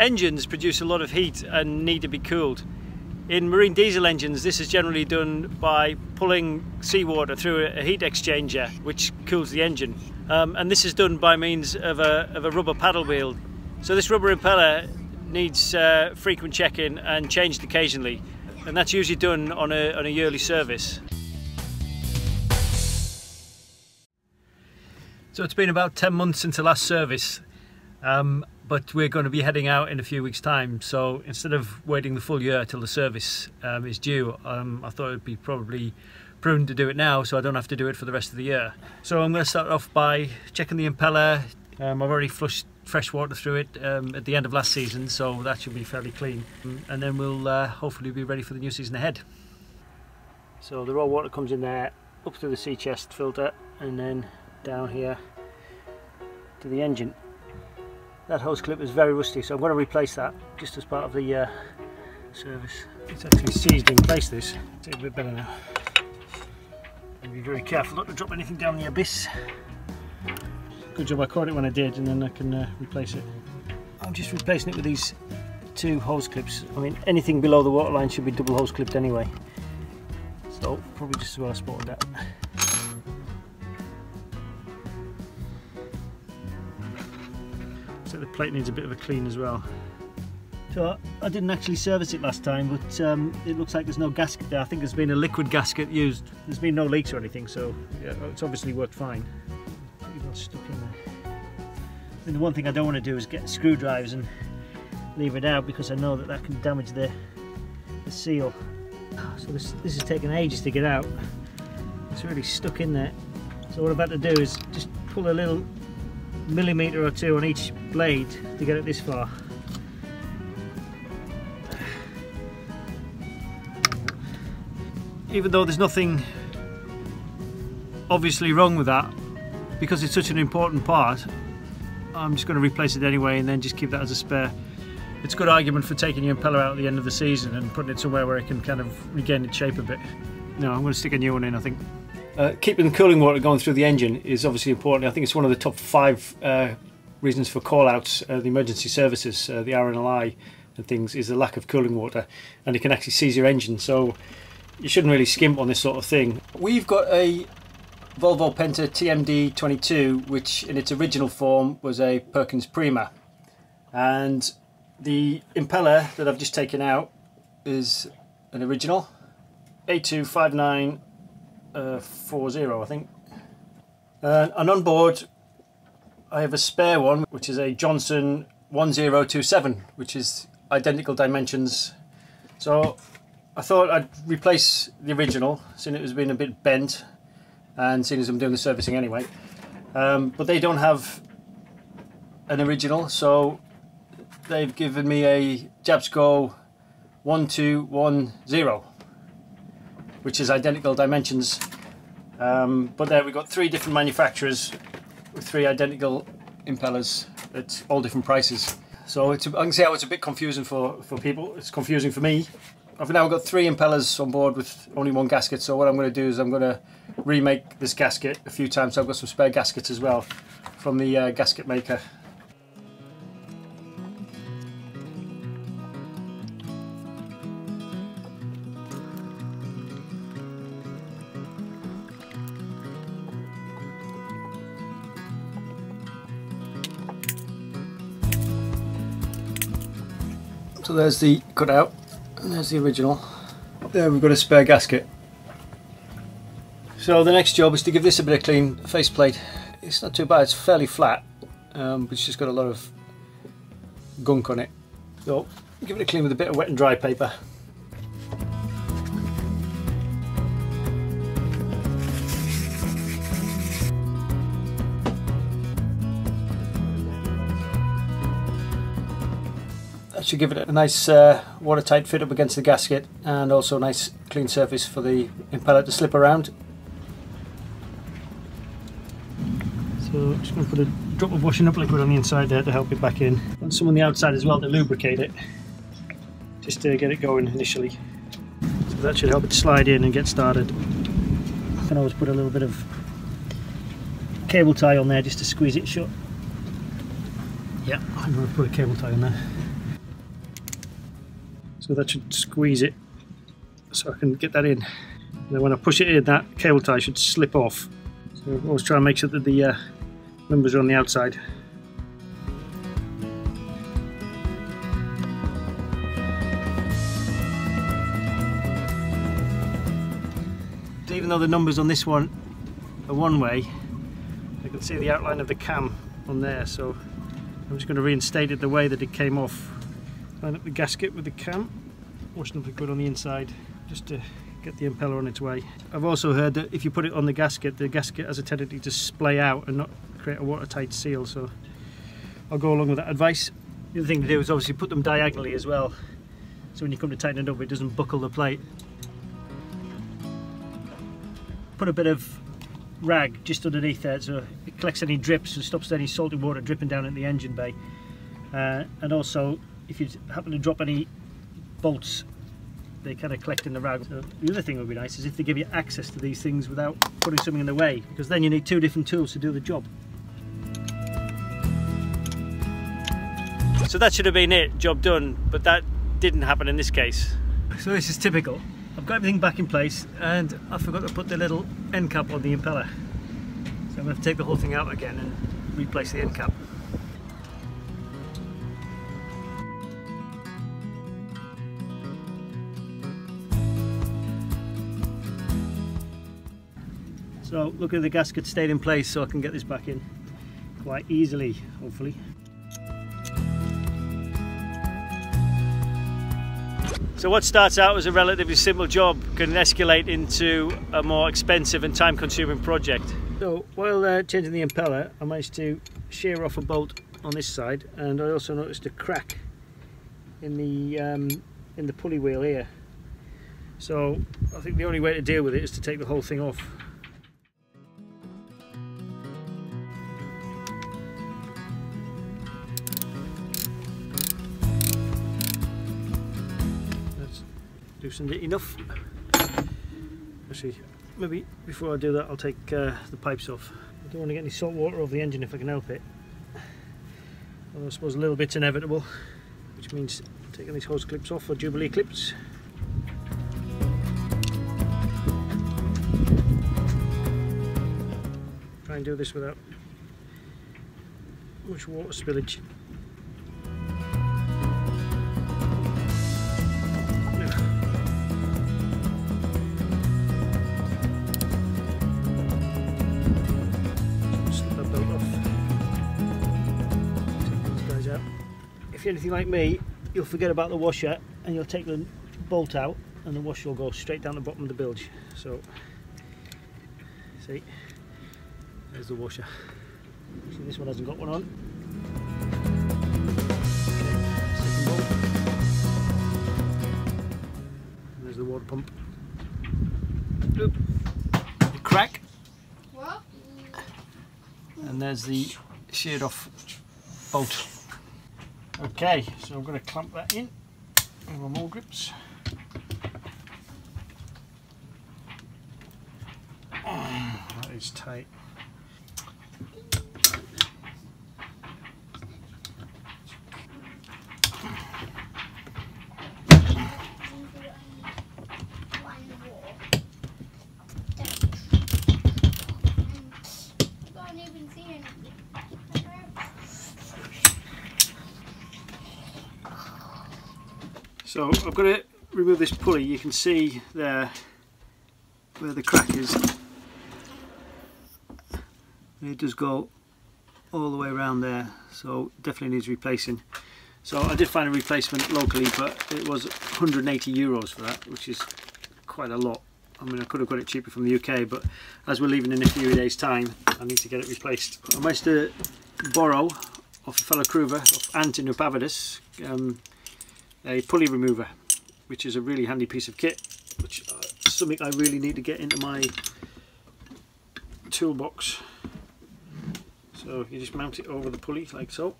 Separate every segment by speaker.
Speaker 1: Engines produce a lot of heat and need to be cooled. In marine diesel engines, this is generally done by pulling seawater through a heat exchanger, which cools the engine. And this is done by means of a rubber paddle wheel. So this rubber impeller needs frequent checking and changed occasionally, and that's usually done on a yearly service. So it's been about 10 months since the last service. But we're going to be heading out in a few weeks' time, so instead of waiting the full year till the service is due, I thought it would be probably prudent to do it now so I don't have to do it for the rest of the year. So I'm going to start off by checking the impeller. I've already flushed fresh water through it at the end of last season, so that should be fairly clean, and then we'll hopefully be ready for the new season ahead. So the raw water comes in there, up through the sea chest filter, and then down here to the engine. That hose clip is very rusty, so I'm going to replace that just as part of the service. It's actually seized in place, this. It's a bit better now. And be very careful not to drop anything down the abyss. Good job I caught it when I did, and then I can replace it. I'm just replacing it with these 2 hose clips. I mean, anything below the waterline should be double hose clipped anyway. So, probably just as well I spotted that. The plate needs a bit of a clean as well. So I didn't actually service it last time, but it looks like there's no gasket there. I think there's been a liquid gasket used. There's been no leaks or anything, so yeah, it's obviously worked fine. Pretty well stuck in there. And the one thing I don't want to do is get screwdrivers and leave it out, because I know that can damage the seal. So this is taking ages to get out. It's really stuck in there. So what I've had to do is just pull a little millimetre or 2 on each blade to get it this far. Even though there's nothing obviously wrong with that, because it's such an important part, I'm just going to replace it anyway and then just keep that as a spare. It's a good argument for taking your impeller out at the end of the season and putting it somewhere where it can kind of regain its shape a bit. No, I'm going to stick a new one in, I think. Keeping the cooling water going through the engine is obviously important. I think it's one of the top 5 reasons for call-outs, the emergency services, the RNLI and things, is the lack of cooling water, and it can actually seize your engine, so you shouldn't really skimp on this sort of thing. We've got a Volvo Penta TMD22, which in its original form was a Perkins Prima, and the impeller that I've just taken out is an original A259 40, I think. And on board I have a spare one, which is a Johnson 1027, which is identical dimensions. So I thought I'd replace the original, seeing it has been a bit bent, and seeing as I'm doing the servicing anyway. But they don't have an original, so they've given me a Jabsco 1210, which is identical dimensions, but there we've got 3 different manufacturers with 3 identical impellers at all different prices. So I can see how it's a bit confusing for people. It's confusing for me. I've now got 3 impellers on board with only 1 gasket, so what I'm going to do is I'm going to remake this gasket a few times. So I've got some spare gaskets as well from the gasket maker. So there's the cutout, and there's the original. There we've got a spare gasket. So the next job is to give this a bit of clean faceplate. It's not too bad, it's fairly flat, but it's just got a lot of gunk on it. So give it a clean with a bit of wet and dry paper. Should give it a nice watertight fit up against the gasket, and also a nice clean surface for the impeller to slip around. So I'm just going to put a drop of washing up liquid on the inside there to help it back in, and some on the outside as well to lubricate it, just to get it going initially. So that should help it slide in and get started. I can always put a little bit of cable tie on there just to squeeze it shut. Yeah, I'm going to put a cable tie on there. So that should squeeze it so I can get that in. And then when I push it in, that cable tie should slip off. So always try and make sure that the numbers are on the outside. Even though the numbers on this one are one way, I can see the outline of the cam on there, so I'm just going to reinstate it the way that it came off. Line up the gasket with the cam, washing up the good on the inside, just to get the impeller on its way. I've also heard that if you put it on the gasket has a tendency to splay out and not create a watertight seal, so I'll go along with that advice. The other thing to do is obviously put them diagonally as well, so when you come to tighten it up it doesn't buckle the plate. Put a bit of rag just underneath there so it collects any drips and stops any salty water dripping down in the engine bay. And also, if you happen to drop any bolts, they kind of collect in the rag. So the other thing that would be nice is if they give you access to these things without putting something in the way, because then you need two different tools to do the job. So that should have been it, job done, but that didn't happen in this case. So this is typical. I've got everything back in place and I forgot to put the little end cap on the impeller. So I'm going to take the whole thing out again and replace the end cap. So luckily the gasket stayed in place so I can get this back in quite easily, hopefully. So what starts out as a relatively simple job can escalate into a more expensive and time-consuming project. So while changing the impeller, I managed to shear off a bolt on this side, and I also noticed a crack in the pulley wheel here. So I think the only way to deal with it is to take the whole thing off. Loosened it enough. Actually, maybe before I do that I'll take the pipes off. I don't want to get any salt water over the engine if I can help it. Although I suppose a little bit's inevitable, which means taking these hose clips off, or Jubilee clips. Try and do this without much water spillage. If you're anything like me, you'll forget about the washer and you'll take the bolt out and the washer will go straight down the bottom of the bilge. So, see, there's the washer. See, this one hasn't got one on. Okay, second bolt. And there's the water pump. Oop. The crack. What? And there's the sheared off bolt. Okay, so I'm going to clamp that in with my mole grips. That is tight. So I've got to remove this pulley. You can see there where the crack is. It does go all the way around there, so definitely needs replacing. So I did find a replacement locally, but it was 180 euros for that, which is quite a lot. I mean, I could have got it cheaper from the UK, but as we're leaving in a few days' time, I need to get it replaced. I managed to borrow off a fellow crewer, off Ant in Upavadis, a pulley remover, which is a really handy piece of kit, which is something I really need to get into my toolbox. So you just mount it over the pulley like so,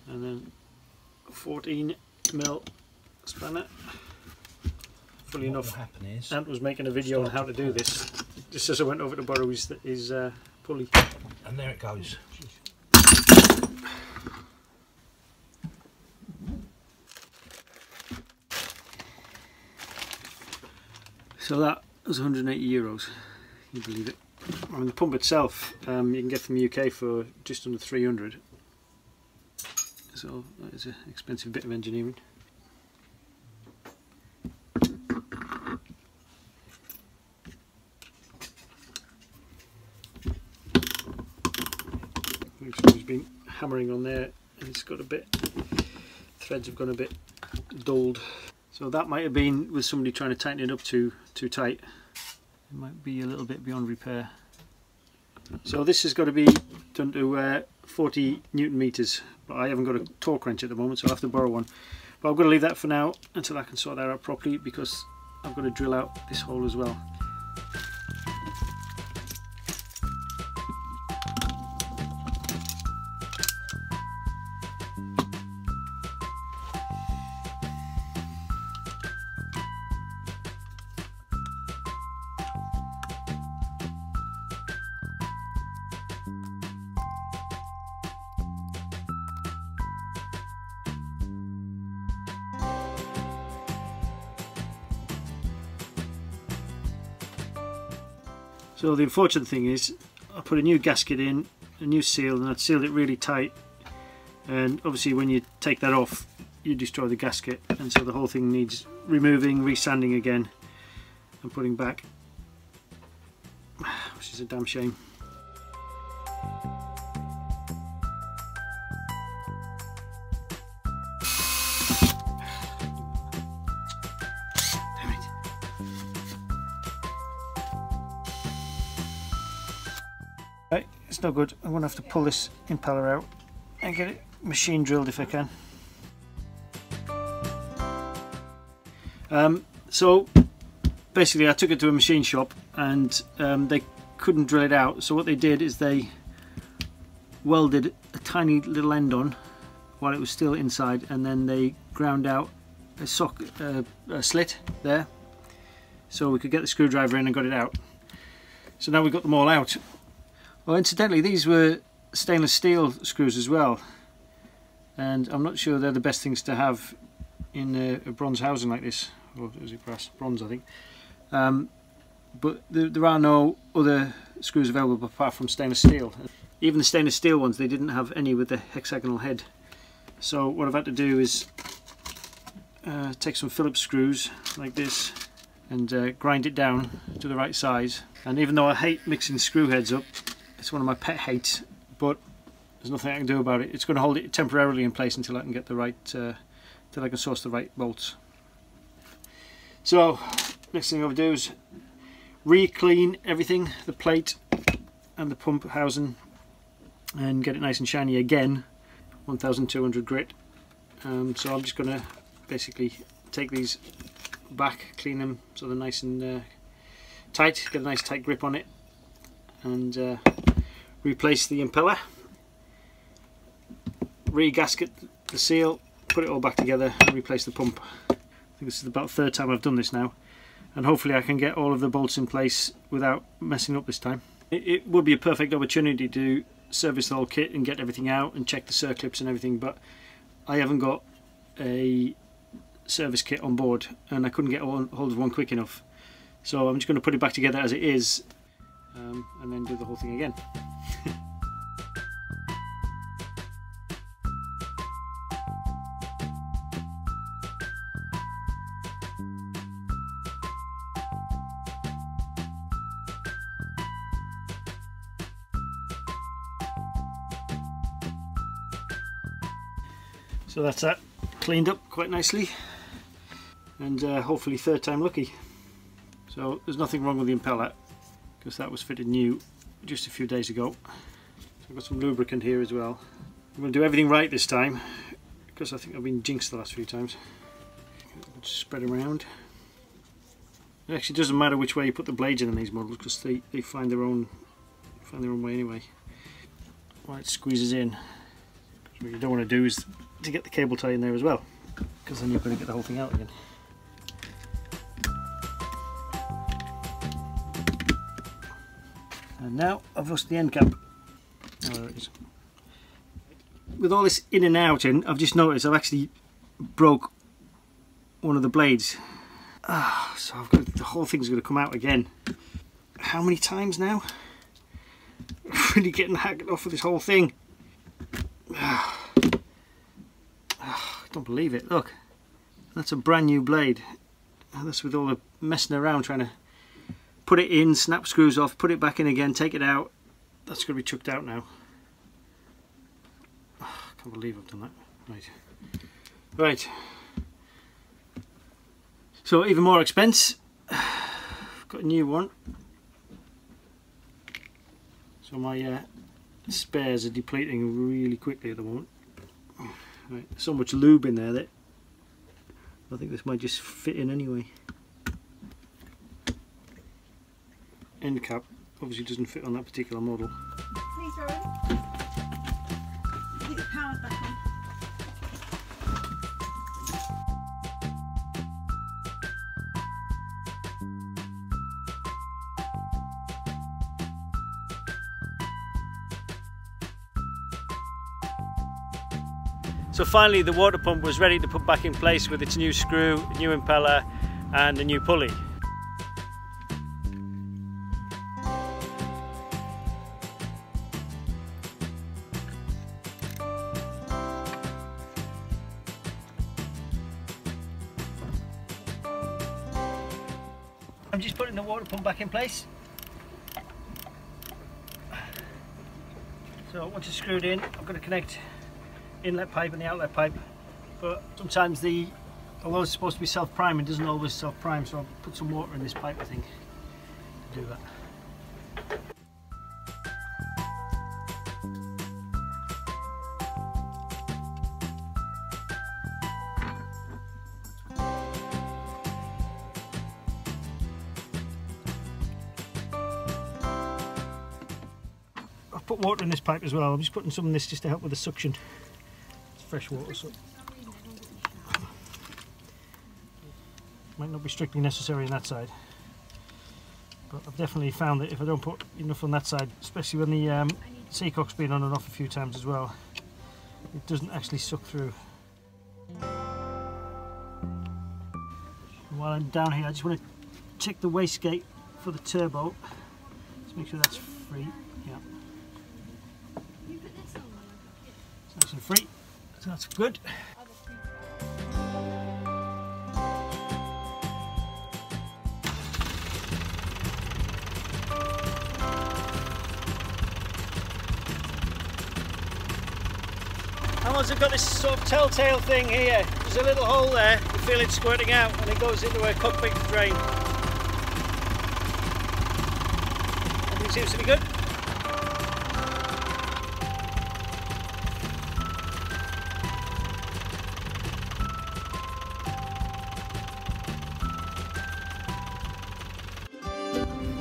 Speaker 1: and then a 14mm spanner. Fully enough, Ant was making a video on how to do this, just as I went over to borrow his pulley.
Speaker 2: And there it goes.
Speaker 1: So that was €180, can you believe it? I mean, the pump itself you can get from the UK for just under 300, so that is an expensive bit of engineering. We've been hammering on there and it's got a bit, threads have gone a bit dulled. So that might have been with somebody trying to tighten it up too tight. It might be a little bit beyond repair. So this has got to be done to 40 Newton meters, but I haven't got a torque wrench at the moment, so I'll have to borrow one. But I'm going to leave that for now until I can sort that out properly, because I've got to drill out this hole as well. So the unfortunate thing is, I put a new gasket in, a new seal, and I'd sealed it really tight, and obviously when you take that off you destroy the gasket, and so the whole thing needs removing, resanding again and putting back, which is a damn shame. Right, it's no good. I'm going to have to pull this impeller out and get it machine drilled if I can. So basically I took it to a machine shop and they couldn't drill it out, so what they did is they welded a tiny little end on while it was still inside, and then they ground out a slit there so we could get the screwdriver in and got it out. So now we've got them all out. Well, incidentally, these were stainless steel screws as well, and I'm not sure they're the best things to have in a bronze housing like this, or is it brass? Bronze, I think. But there are no other screws available apart from stainless steel. Even the stainless steel ones, they didn't have any with the hexagonal head. So what I've had to do is take some Phillips screws like this and grind it down to the right size. And even though I hate mixing screw heads up, it's one of my pet hates, but there's nothing I can do about it. It's going to hold it temporarily in place until I can get the right, till I can source the right bolts. So next thing I'll do is re-clean everything, the plate and the pump housing, and get it nice and shiny again. 1200 grit. So I'm just going to basically take these back, clean them so they're nice and tight, get a nice tight grip on it, and replace the impeller, re-gasket the seal, put it all back together and replace the pump. I think this is about the third time I've done this now, and hopefully I can get all of the bolts in place without messing up this time. It would be a perfect opportunity to service the whole kit and get everything out and check the circlips and everything, but I haven't got a service kit on board and I couldn't get hold of one quick enough. So I'm just going to put it back together as it is and then do the whole thing again. So that's that cleaned up quite nicely, and hopefully third time lucky. So there's nothing wrong with the impeller because that was fitted new just a few days ago. So I've got some lubricant here as well. I'm going to do everything right this time because I think I've been jinxed the last few times. Just spread around. It actually doesn't matter which way you put the blades in these models because they find their own way anyway. While it squeezes in. What you don't want to do is to get the cable tie in there as well, because then you've got to get the whole thing out again. And now I've lost the end cap. Oh, there it is. With all this in and out in, I've just noticed I've actually broke one of the blades. So I've got, the whole thing's going to come out again. How many times now? I'm really getting hacked off with this whole thing. I don't believe it. Look, that's a brand new blade. And that's with all the messing around trying to put it in, snap screws off, put it back in again, take it out. That's going to be chucked out now. I can't believe I've done that. Right. So even more expense. I've got a new one. So my spares are depleting really quickly at the moment. Right, so much lube in there that I think this might just fit in anyway. End cap obviously doesn't fit on that particular model.
Speaker 2: Please, Rowan. Get the power back on.
Speaker 1: So finally the water pump was ready to put back in place with its new screw, new impeller and a new pulley. I'm just putting the water pump back in place. So once it's screwed in, I'm going to connect inlet pipe and the outlet pipe, but sometimes although it's supposed to be self-priming, it doesn't always self-prime, so I'll put some water in this pipe, I think, to do that. I've put water in this pipe as well. I'm just putting some in this just to help with the suction. Fresh water, so might not be strictly necessary on that side, but I've definitely found that if I don't put enough on that side, especially when the seacock's been on and off a few times as well, it doesn't actually suck through. While I'm down here, I just want to check the wastegate for the turbo. Let's make sure that's free. Yeah, it's nice and free. So that's good. And once I've got this sort of telltale thing here, there's a little hole there, you feel it squirting out and it goes into a cockpit drain. Everything seems to be good.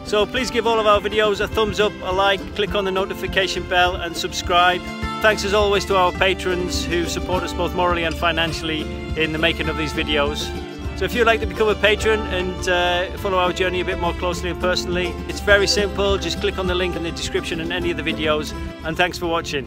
Speaker 1: So please give all of our videos a thumbs up, a like, click on the notification bell and subscribe. Thanks as always to our patrons who support us both morally and financially in the making of these videos. So if you'd like to become a patron and follow our journey a bit more closely and personally, it's very simple. Just click on the link in the description in any of the videos, and thanks for watching.